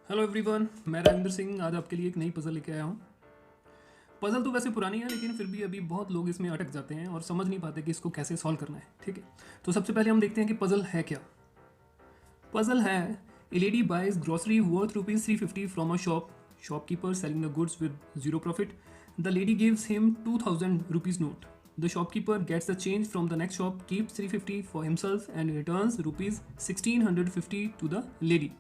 Hello everyone, मैं राजेंद्र सिंह आज आपके लिए एक नई पज़ल लेके आया हूँ। पज़ल तो वैसे पुरानी है, लेकिन फिर भी अभी बहुत लोग इसमें अटक जाते हैं और समझ नहीं पाते कि इसको कैसे सॉल्व करना है। ठीक है, तो सबसे पहले हम देखते हैं कि पज़ल है क्या। पज़ल है a lady buys grocery worth ₹350 from a shopkeeper selling the goods with zero profit. The lady gives him ₹2000 note. The shopkeeper gets the change from the next shop, keeps 350 for himself, and returns ₹1650 to the lady.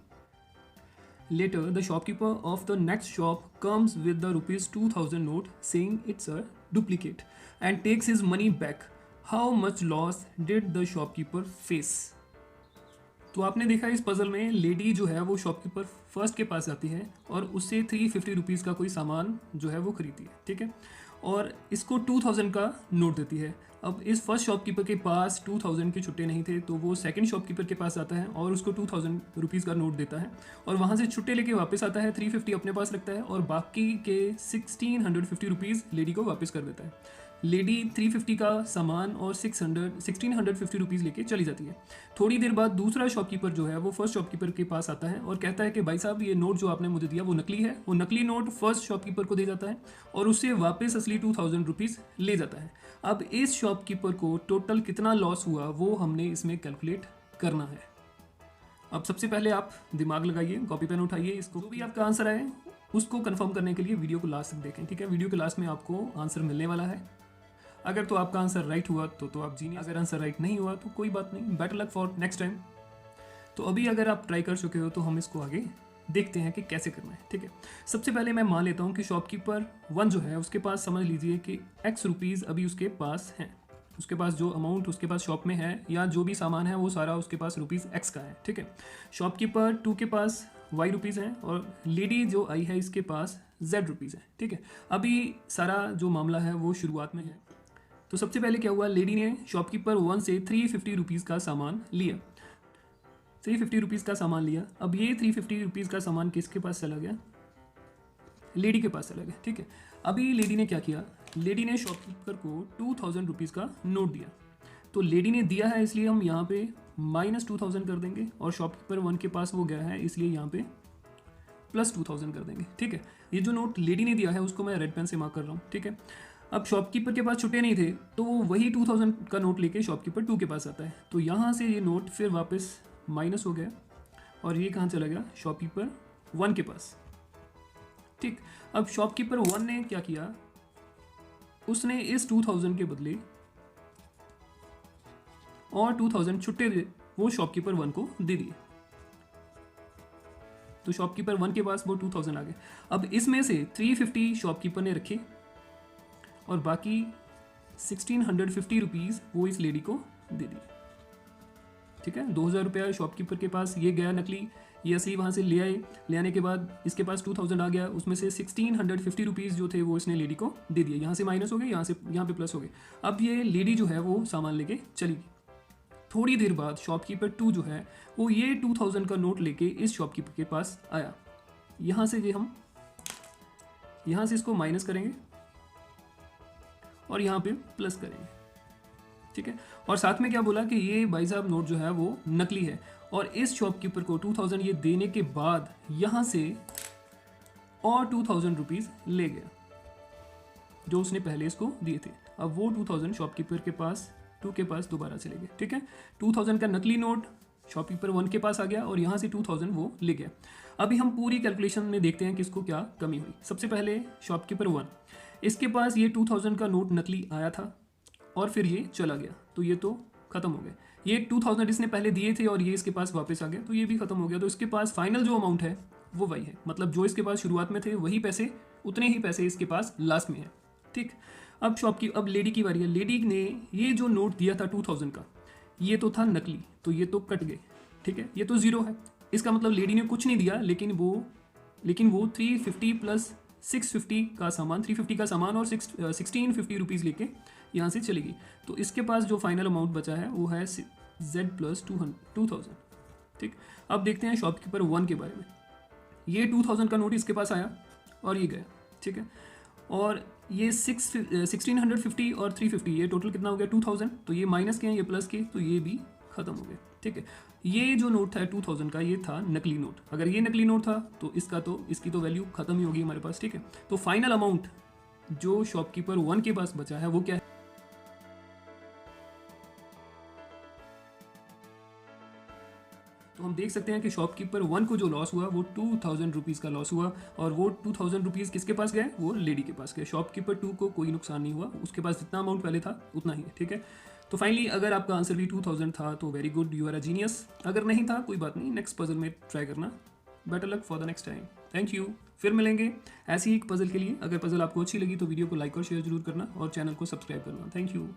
Later, the shopkeeper of the next shop comes with the ₹2000 note saying it's a duplicate and takes his money back. How much loss did the shopkeeper face? तो आपने देखा इस puzzle में lady जो है वो shopkeeper first के पास जाती है और उससे ₹350 का कोई सामान जो है वो खरीदती है। ठीक है, और इसको 2000 का नोट देती है। अब इस फर्स्ट शॉपकीपर के पास 2000 के छुट्टे नहीं थे, तो वो सेकंड शॉपकीपर के पास आता है और उसको ₹2000 का नोट देता है और वहाँ से छुट्टे लेके वापस आता है। 350 अपने पास रखता है और बाकी के ₹1650 लेडी को वापस कर देता है। लेडी 350 का सामान और ₹1650 लेके चली जाती है। थोड़ी देर बाद दूसरा शॉपकीपर जो है वो फर्स्ट शॉपकीपर के पास आता है और कहता है कि भाई साहब, ये नोट जो आपने मुझे दिया वो नकली है। वो नकली नोट फर्स्ट शॉपकीपर को दे जाता है और उससे वापस असली ₹2000 ले जाता है। अब इस शॉपकीपर को टोटल कितना लॉस हुआ वो हमने इसमें कैलकुलेट करना है। अब सबसे पहले आप दिमाग लगाइए, कॉपी पेन उठाइए, इसको जो भी आपका आंसर आए उसको कंफर्म करने के लिए वीडियो को लास्ट तक देखें। ठीक है, वीडियो के लास्ट में आपको आंसर मिलने वाला है। अगर तो आपका आंसर राइट हुआ तो आप जीनियस, अगर आंसर राइट नहीं हुआ तो कोई बात नहीं, better luck for next time. तो अभी अगर आप ट्राई कर चुके हो तो हम इसको आगे देखते हैं कि कैसे करना है। ठीक है, सबसे पहले मैं मान लेता हूँ कि शॉपकीपर 1 जो है उसके पास समझ लीजिए कि X रुपीज़ अभी उसके पास हैं। उसके पास जो अमाउंट उसके पास शॉप में है या जो भी सामान है वो सारा उसके पास ₹X का है। ठीक है, शॉपकीपर 2 के पास Y रुपीज़ हैं और लेडी जो आई है इसके पास Z रुपीज़ है। ठीक है, अभी सारा जो मामला है वो शुरुआत में है। तो सबसे पहले क्या हुआ, लेडी ने शॉपकीपर 1 से ₹350 का सामान लिया। ₹350 का सामान लिया। अब ये ₹350 का सामान किसके पास चला गया? लेडी के पास चला गया। ठीक है, अभी लेडी ने क्या किया, लेडी ने शॉपकीपर को ₹2000 का नोट दिया। तो लेडी ने दिया है इसलिए हम यहाँ पे -2000 कर देंगे और शॉपकीपर 1 के पास वो गया है इसलिए यहाँ पे +2000 कर देंगे। ठीक है, ये जो नोट लेडी ने दिया है उसको मैं रेड पेन से मार्क कर रहा हूँ। ठीक है, अब शॉपकीपर के पास छुट्टे नहीं थे तो वो वही 2000 का नोट लेके शॉपकीपर 2 के पास आता है। तो यहाँ से ये नोट फिर वापस माइनस हो गया और ये कहाँ चला गया, शॉपकीपर 1 के पास। ठीक, अब शॉपकीपर 1 ने क्या किया, उसने इस 2000 के बदले और 2000 छुट्टे वो शॉपकीपर 1 को दे दिए। तो शॉपकीपर 1 के पास वो 2000 आ गए। अब इसमें से 350 शॉपकीपर ने रखे और बाकी ₹1650 वो इस लेडी को दे दिए। ठीक है, ₹2000 शॉपकीपर के पास ये गया नकली, ये असली वहाँ से ले आए। ले आने के बाद इसके पास 2000 आ गया, उसमें से ₹1650 जो थे वो इसने लेडी को दे दिए। यहाँ से माइनस हो गए, यहाँ पे प्लस हो गए। अब ये लेडी जो है वो सामान लेके चली गई। थोड़ी देर बाद शॉपकीपर 2 जो है वो ये 2000 का नोट लेके इस शॉपकीपर के पास आया। यहाँ से इसको माइनस करेंगे और यहाँ पे प्लस करेंगे। ठीक है, और साथ में क्या बोला कि ये भाई साहब नोट जो है वो नकली है और इस शॉपकीपर को 2000 ये देने के बाद यहाँ से और ₹2000 ले गया जो उसने पहले इसको दिए थे। अब वो 2000 शॉपकीपर के पास 2 के पास दोबारा चले गए। ठीक है, 2000 का नकली नोट शॉपकीपर 1 के पास आ गया और यहाँ से 2000 वो ले गया। अभी हम पूरी कैलकुलेशन में देखते हैं कि इसको क्या कमी हुई। सबसे पहले शॉपकीपर 1, इसके पास ये 2000 का नोट नकली आया था और फिर ये चला गया, तो ये तो ख़त्म हो गया। ये 2000 इसने पहले दिए थे और ये इसके पास वापस आ गया, तो ये भी ख़त्म हो गया। तो इसके पास फाइनल जो अमाउंट है वो वही है, मतलब जो इसके पास शुरुआत में थे वही पैसे, उतने ही पैसे इसके पास लास्ट में है। ठीक, अब लेडी की बारी है। लेडी ने ये जो नोट दिया था 2000 का, ये तो था नकली, तो ये तो कट गए। ठीक है, ये तो ज़ीरो है। इसका मतलब लेडी ने कुछ नहीं दिया, लेकिन वो 350 प्लस 650 का सामान, 350 का सामान और ₹1650 लेके यहाँ से चली गई। तो इसके पास जो फाइनल अमाउंट बचा है वो है Z प्लस 2000। ठीक, अब देखते हैं शॉपकीपर 1 के बारे में। ये 2000 का नोट इसके पास आया और ये गया। ठीक है, और ये 1650 और 350 ये टोटल कितना हो गया 2000, तो ये माइनस के हैं ये प्लस के, तो ये भी ख़त्म हो गया। ठीक है, ये जो नोट था 2000 का, ये था नकली नोट। अगर ये नकली नोट था तो इसकी तो वैल्यू खत्म ही होगी हमारे पास, ठीक है। तो फाइनल अमाउंट जो शॉपकीपर 1 के पास बचा है वो क्या है? तो हम देख सकते हैं कि शॉपकीपर 1 को जो लॉस हुआ वो 2000 रुपीज़ का लॉस हुआ, और वो 2000 रुपीज़ किसके पास गए? वो लेडी के पास गए। शॉपकीपर 2 को कोई नुकसान नहीं हुआ, उसके पास जितना अमाउंट पहले था उतना ही है, ठीक है। तो फाइनली अगर आपका आंसर भी 2000 था तो very good, you are a genius. अगर नहीं था कोई बात नहीं, नेक्स्ट पजल में ट्राई करना। Better luck for the next time. Thank you. फिर मिलेंगे ऐसी ही एक पजल के लिए। अगर पजल आपको अच्छी लगी तो वीडियो को लाइक और शेयर जरूर करना और चैनल को सब्सक्राइब करना। Thank you.